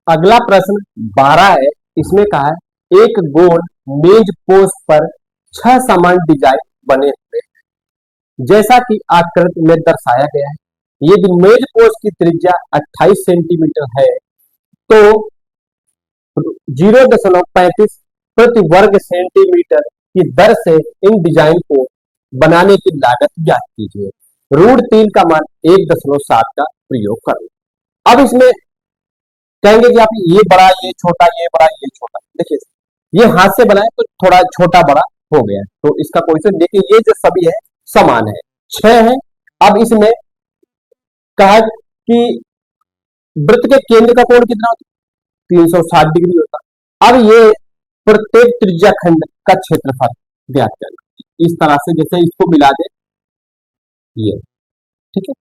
अगला प्रश्न 12 है। इसमें कहा है एक गोल मेज पोस्ट पर 6 समान डिजाइन बने हुए हैं जैसा कि आकृति में दर्शाया गया है। यदि मेज पोस्ट की त्रिज्या 28 सेंटीमीटर है तो 0.35 प्रति वर्ग सेंटीमीटर की दर से इन डिजाइन को बनाने की लागत ज्ञात कीजिए। √3 का मान 1.7 का प्रयोग करें। अब इसमें कहेंगे कि आप ये बड़ा, ये छोटा, ये बड़ा, ये छोटा। देखिए ये हाथ से बनाए तो थोड़ा छोटा बड़ा हो गया, तो इसका क्वेश्चन देखिए, ये जो सभी है समान है, 6 है। अब इसमें कहा कि वृत्त के केंद्र का कोण कितना होता है? 360 डिग्री होता है। अब ये प्रत्येक त्रिज्या खंड का क्षेत्रफल ज्ञात करना। इस तरह से जैसे इसको मिला दे, ये ठीक है।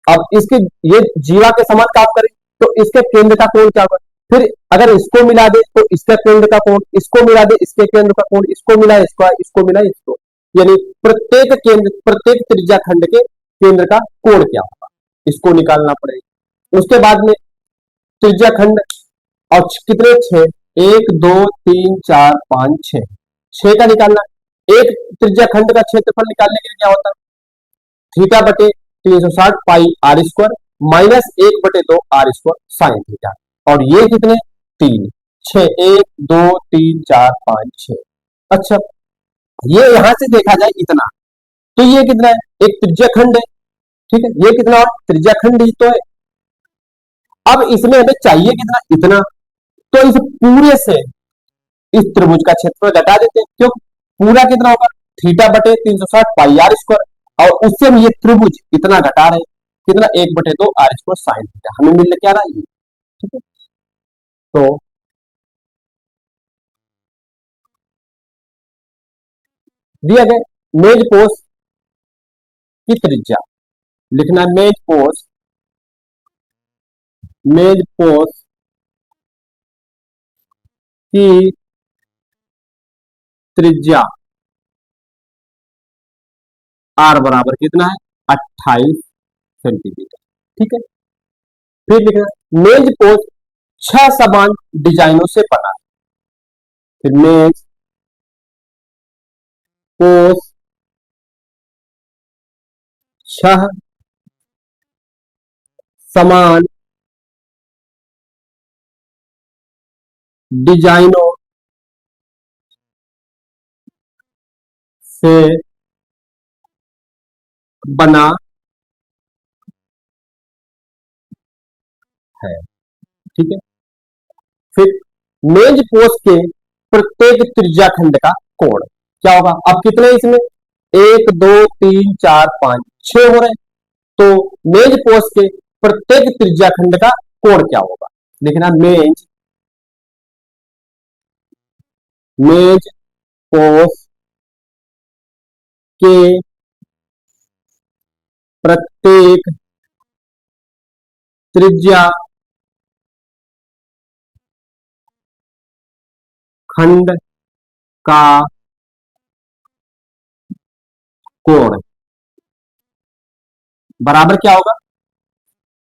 अब इसके ये जीवा के समान काम करें तो इसके केंद्र का कोण क्या होगा? फिर अगर इसको मिला दे तो इसके केंद्र का कोण, इसको मिला दे इसके केंद्र का कोण, इसको मिला इसको मिला इसको, यानी प्रत्येक केंद्र, प्रत्येक त्रिज्या खंड के केंद्र का कोण क्या होगा, इसको निकालना पड़ेगा। उसके बाद में त्रिज्या खंड और कितने 6, 1 2 3 4 5 6, 6 का निकालना। एक त्रिज्या खंड का क्षेत्रफल निकालने के लिए क्या होता है? थीटा बटे 360 pi R square minus 1/2 R square sine theta. और ये कितने? 3 6 1 2 3 4 5 6। अच्छा, ये यहां से देखा जाए इतना, तो ये कितना है? एक त्रिज्या खंड है, ठीक है। ये कितना? त्रिज्या खंड ही तो है। अब इसमें हमें चाहिए कितना? इतना। तो इस पूरे से इस त्रिभुज का क्षेत्रफल घटा देते हैं, क्यों? पूरा कितना होगा? थीटा बटे 360 पाई आर स्क्वायर, और उससे हम ये त्रिभुज इतना घटा रहे हैं, कितना? 1/2 आर स्क्वायर साइन थीटा। हमें मिल क्या रहा है? ठीक है। तो दिया गया मेज पोस्ट की त्रिज्या लिखना है। मेज पोस्ट की त्रिज्या आर बराबर कितना है? 28 सेंटीमीटर, ठीक है। फिर लिखना मेज पोस्ट 6 समान डिजाइनों से बना है। फिर मेज पोस्ट 6 समान डिजाइनों से बना है, ठीक है। फिर मेज पोस्ट के प्रत्येक त्रिज्या खंड का कोण क्या होगा? अब कितने इसमें? 1 2 3 4 5 6 हो रहे हैं, तो मेज पोस्ट के प्रत्येक त्रिज्या खंड का कोण क्या होगा? लिखना मेज पोस्ट के प्रत्येक त्रिज्या खंड का कोण बराबर क्या होगा?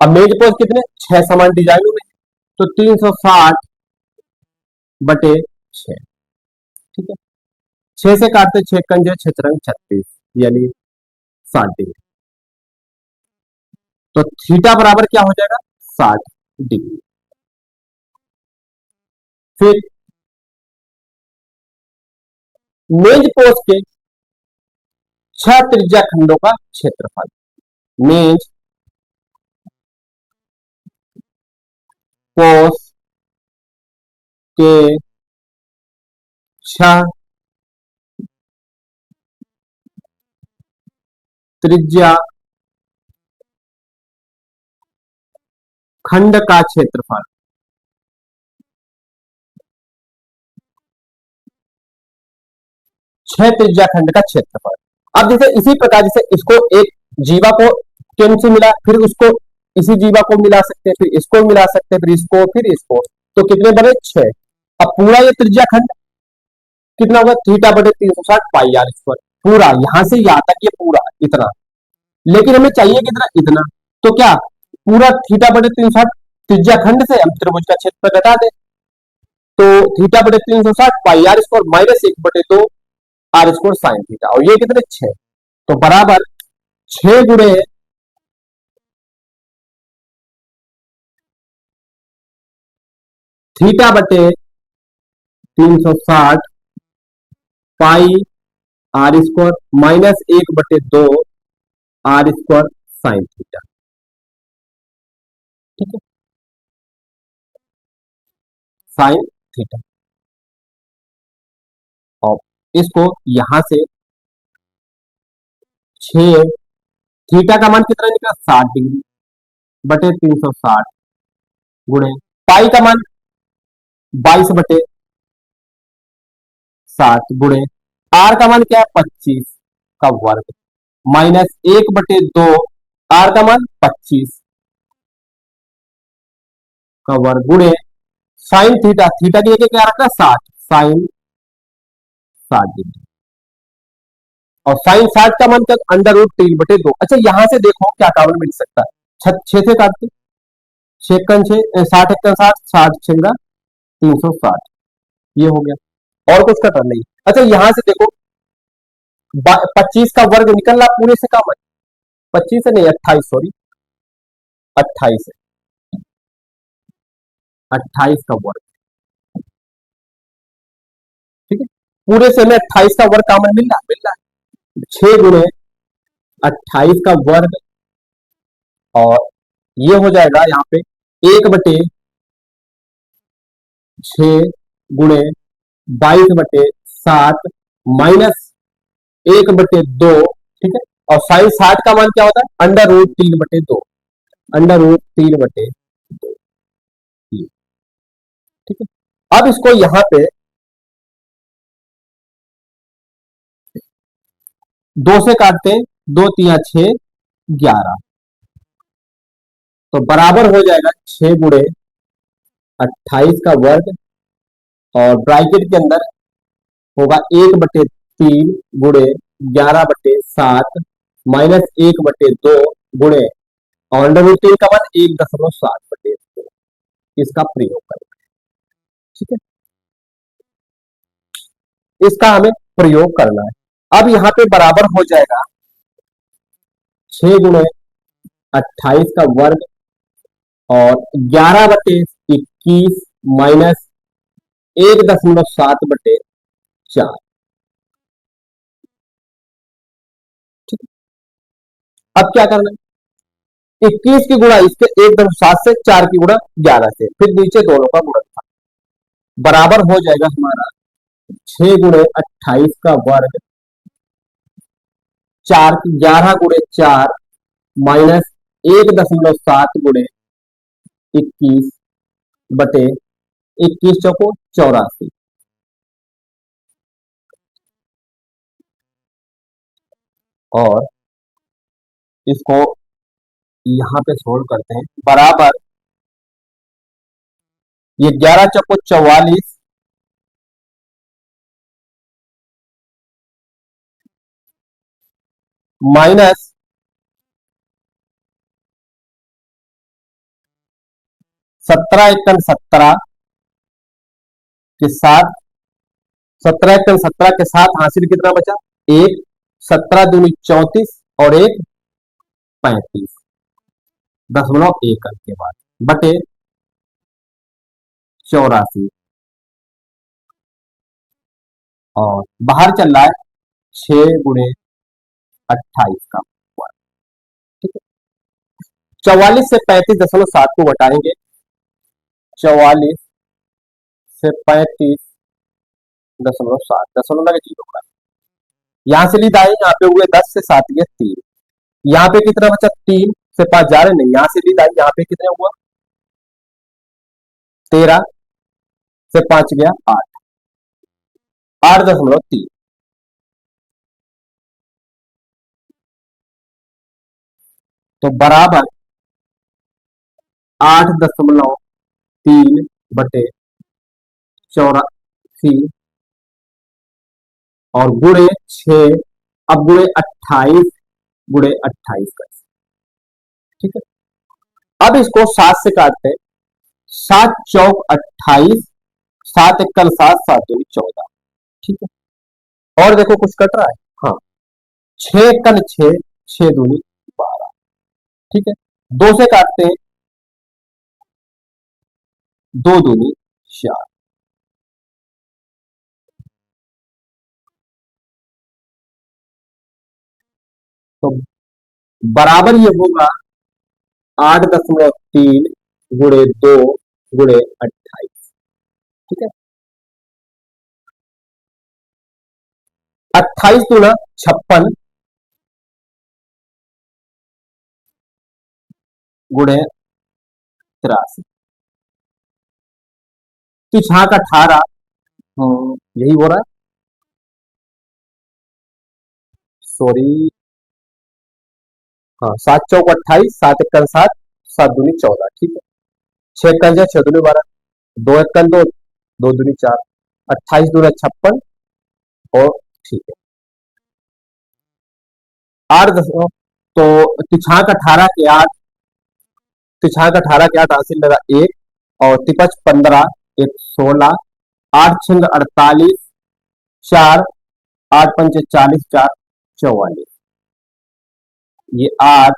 अब मेज पोस्ट कितने? 6 समान डिजाइनों में, तो 360 बटे 6, ठीक है। 6 से काटते 6 कंजे 6 रंग 36, यानी 60 डिग्री। तो थीटा बराबर क्या हो जाएगा? 60 डिग्री। फिर मेज पोस्ट के 6 त्रिज्या खंडों का क्षेत्रफल। मेज पोस्ट के 6 त्रिज्या खंड का क्षेत्रफल। छह त्रिज्या खंड का क्षेत्रफल। अब जैसे इसी प्रकार जैसे इसको एक जीवा को केंद्र से मिला, फिर उसको इसी जीवा को मिला सकते हैं, फिर इसको मिला सकते हैं, फिर इसको, तो कितने बने? 6। अब पूरा ये त्रिज्या खंड कितना होगा? थीटा बटे 360 पाई आर स्क्वायर, पूरा यहां से यहां तक ये पूरा इतना। लेकिन हमें चाहिए कितना? इतना। तो क्या पूरा थीटा बटे 360 त्रिज्याखंड से हम त्रिभुज का क्षेत्रफल घटा दें तो थीटा बटे 360 pi R square minus 1/2 R square sine theta, और ये कितने 6, तो बराबर 6 गुणे थीटा बटे 360 pi R square minus 1/2 R square sine theta. ठीक है, साइन थीटा। और इसको यहां से 6, थीटा का मान कितना निकला 60 डिग्री बटे 360 गुणे पाई का मान 22/60 गुणे आर का मान क्या है 25 का वर्ग माइनस 1/2 आर का मान 25 का वर्ग गुणे साइन थीटा, थीटा की जगह क्या रखना 60, साइन 60 डिग्री, और साइन 60 का मान क्या √3/2। अच्छा यहां से देखो क्या कामन मिल सकता है, 6 से काटते 60 60 360, ये हो गया और कुछ का करना नहीं। अच्छा यहां से देखो 25 का वर्ग निकल रहा पूरे से कम है, 25 है नहीं 28, सॉरी 28 है, 28 का वर्ग। ठीक है, पूरे से हमें 28 का वर्ग कॉमन मिल रहा है 6 गुणे 28 का वर्ग, और ये हो जाएगा यहाँ पे 1/6 गुणे 22/7 माइनस 1/2। ठीक है, और साइन 60 का मान क्या होता है √3/2, √3/2। ठीक है, अब इसको यहां पे 2 से काटते हैं, 2 तिया 6 11, तो बराबर हो जाएगा 6 गुणे 28 का वर्ग, और ब्रैकेट के अंदर होगा 1/3 गुणे 11/7 माइनस 1/2 गुणे, और √3 का मान 1.7/2, इसका प्रयोग करें। ठीक है, इसका हमें प्रयोग करना है। अब यहां पे बराबर हो जाएगा 6 गुणे 28 का वर्ग और 11/21 माइनस 1.7/4। ठीक है, अब क्या करना है 21 की गुणा इसके 1.7 से, 4 की गुणा 11 से, फिर नीचे दोनों का गुणनफल बराबर हो जाएगा हमारा 6 गुणे 28 का वर्ग 11 गुणे 4 माइनस 1.7 गुणे 21 बटे 21 चौको 84, और इसको यहां पे सोल्व करते हैं बराबर, ये 11 चौको 44 माइनस 17 के साथ 17 के साथ हासिल कितना बचा, एक 17 दूनी 34 और एक 35.1 अंक के बाद बटे 84, और बाहर चल रहा है 6 गुणे 28 का वर्ग। ठीक है, 44 से 35.7 को घटाएंगे, 44 से 35.7, दशमलव लगे 0 का, यहां से लीड आए, यहाँ पे हुए 10 से 7 गए 3, यहाँ पे कितना बचा 3 से 5 जा रहे नहीं, यहां से लीड आई, यहाँ पे कितने हुआ 13 से 5 गया 8, 8.3, तो बराबर 8.3/84, और गुणे 6, अब गुणे 28 गुणे 28 कर। ठीक है, अब इसको 7 से काटते हैं, सात चौक 28, सात इक्कल 7, सात दूनी 14। ठीक है, और देखो कुछ कट रहा है। हाँ, 6 एकड़ 6, 6 दूनी 12। ठीक है, दो से काटते हैं, 2 दूनी 4। तो बराबर ये होगा 8.3 गुणे 2 गुणे 28। ठीक है, 28 दूना 56 गुणे 83। पिछाक 18। यही हो रहा है, सॉरी। हाँ, 7 चौक 28, सात इक्कल 7, सात दूनी 14। ठीक है, 6 इक्कल 6 दूनी 12, 2 इक्कल 2, 2 दूनी 4, 28 दूना 56। और ठीक है, 8 दशमलव। तो तिछाक 18 के 8 हासिल लगा 1, और तिपच 15, 1 16, 8 छंग 48, 4, 8 पंचे 40, 4 44। ये 8,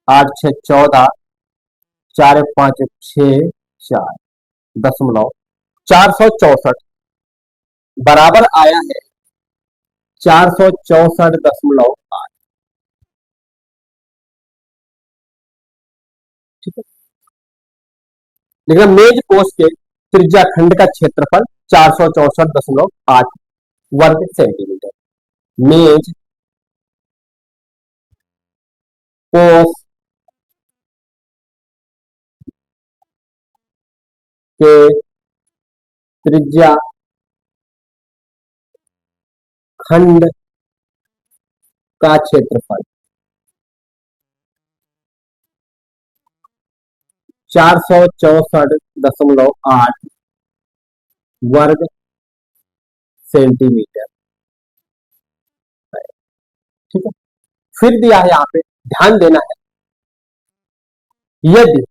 8 6 14, 4 1 5 1 6, 4.464 बराबर आया है 464.8। ठीक है, लेकिन मेज कोष के त्रिज्या खंड का क्षेत्रफल 464.8 वर्ग सेंटीमीटर। मेज कोष के त्रिज्या खंड का क्षेत्रफल 464.8 वर्ग सेंटीमीटर है। ठीक है, फिर दिया है यहां पे, ध्यान देना है, यदि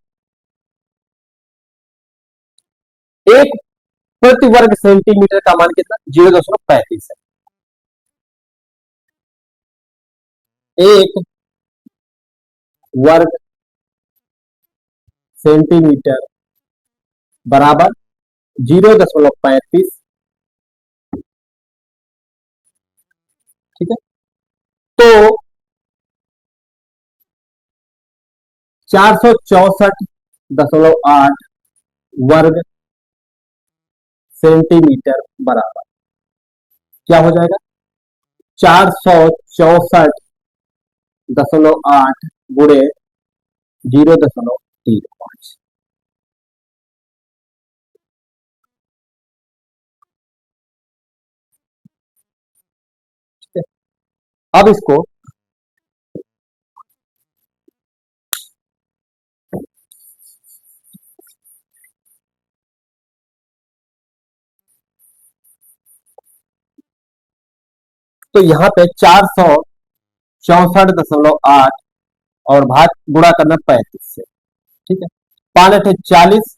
एक प्रति वर्ग सेंटीमीटर का मान कितना 0.35 है, एक वर्ग सेंटीमीटर बराबर 0.35। ठीक है, तो 464.8 वर्ग सेंटीमीटर बराबर क्या हो जाएगा, 464.8 गुणे 0.35। अब इसको तो यहां पे 464.8 और भाग गुणा करना 35 से। ठीक है, 5 8 40,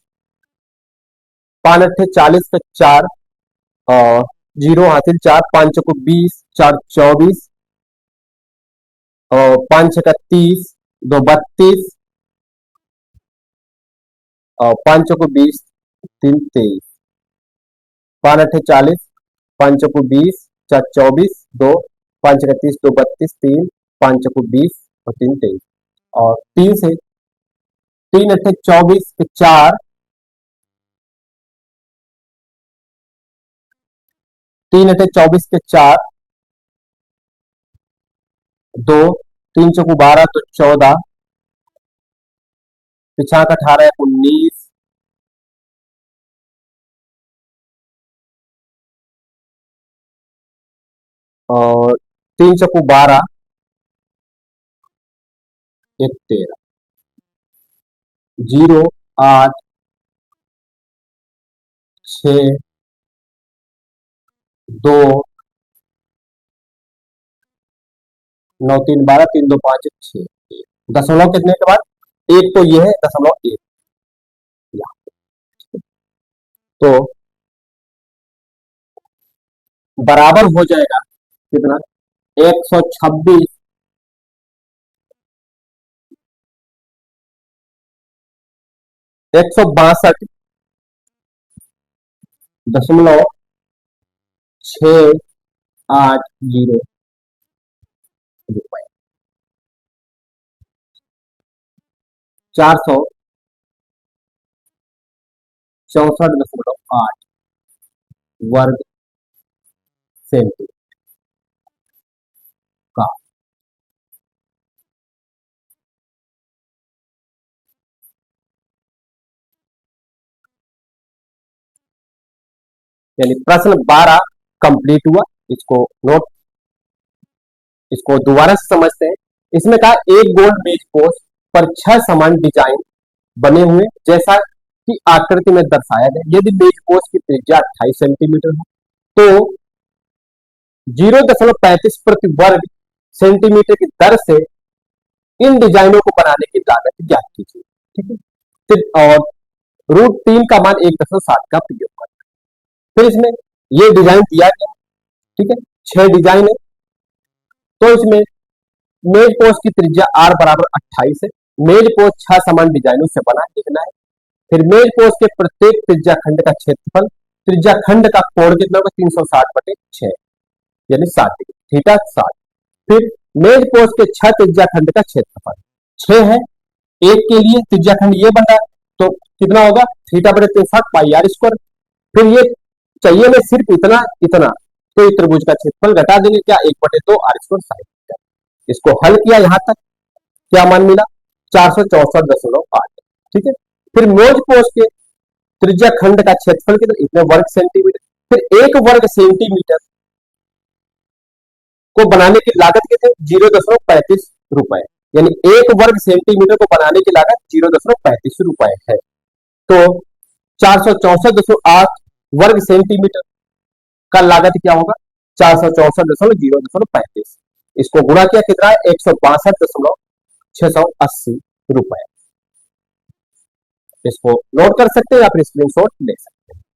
5 8 40 का 4, और जीरो हासिल 4, 5 चौको 20, 4 24, और 5 6 30, 2 32, और 5 चौको 20, 3 23, 5 8 40, 5 चौको 20, 4 24, 2, 5 6 30, 2 32, 3, 5 चौको 20 और 3 23, और 3 8 24 के 4, 3 8 24 के 4, 2, 3 चौको 12 तो 14, पिछाक 18 19, और 3 चौको 12, 13, 0 8 6 2 9 3 12, 3 2 5 1 6। दशमलव कितने के बाद एक, तो ये है 0.1। तो बराबर हो जाएगा कितना, 126, 162.680 रुपए, 464.8 वर्ग सेंटीमीटर का। यानी प्रश्न 12 कंप्लीट हुआ। इसको नोट, इसको दोबारा से समझते हैं। इसमें कहा एक गोल मेज पोस्ट पर 6 समान डिजाइन बने हुए जैसा कि आकृति में दर्शाया गया। यदि मेज पोस्ट की त्रिज्या 28 सेंटीमीटर है तो 0.35 प्रति वर्ग सेंटीमीटर की दर से इन डिजाइनों को बनाने की लागत ज्ञात कीजिए। ठीक है, और √3 का मान 1.7 का प्रयोग करें। फिर इसमें ये डिजाइन दिया गया, ठीक है, 6 डिजाइन है। तो इसमें मेज पोस्ट की त्रिज्या r बराबर 28 है। मेज पोस्ट 6 समान डिजाइनों से बना, लिखना है। फिर मेज पोस्ट के प्रत्येक त्रिज्या खंड का क्षेत्रफल, त्रिज्या खंड का कोण कितना होगा, 360/6 यानी 60 डिग्री, थीटा 60। फिर मेज पोस्ट के 6 त्रिज्या खंड का क्षेत्रफल 6 है, एक के लिए त्रिज्या खंड ये बन रहा है तो कितना होगा, θ/360πr²। फिर ये चाहिए मैं सिर्फ इतना इतना, तो ये त्रिभुज का क्षेत्रफल घटा देंगे क्या, 1/2 r² sin। इसको हल किया, यहां तक क्या मान मिला, 464.8। ठीक है, फिर मेज पोस्ट के त्रिज्या खंड का क्षेत्रफल कितना, इतने वर्ग सेंटीमीटर। फिर 1 वर्ग सेंटीमीटर को बनाने की लागत कितनी, 0.35 रुपए। यानी 1 वर्ग सेंटीमीटर को बनाने की लागत 0.35 रुपए है। तो 464.8 वर्ग सेंटीमीटर का लागत क्या होगा, 464.035। इसको गुणा किया कितना है, 162.680 रुपए। इसको नोट कर सकते हैं या फिर स्क्रीनशॉट ले सकते हैं।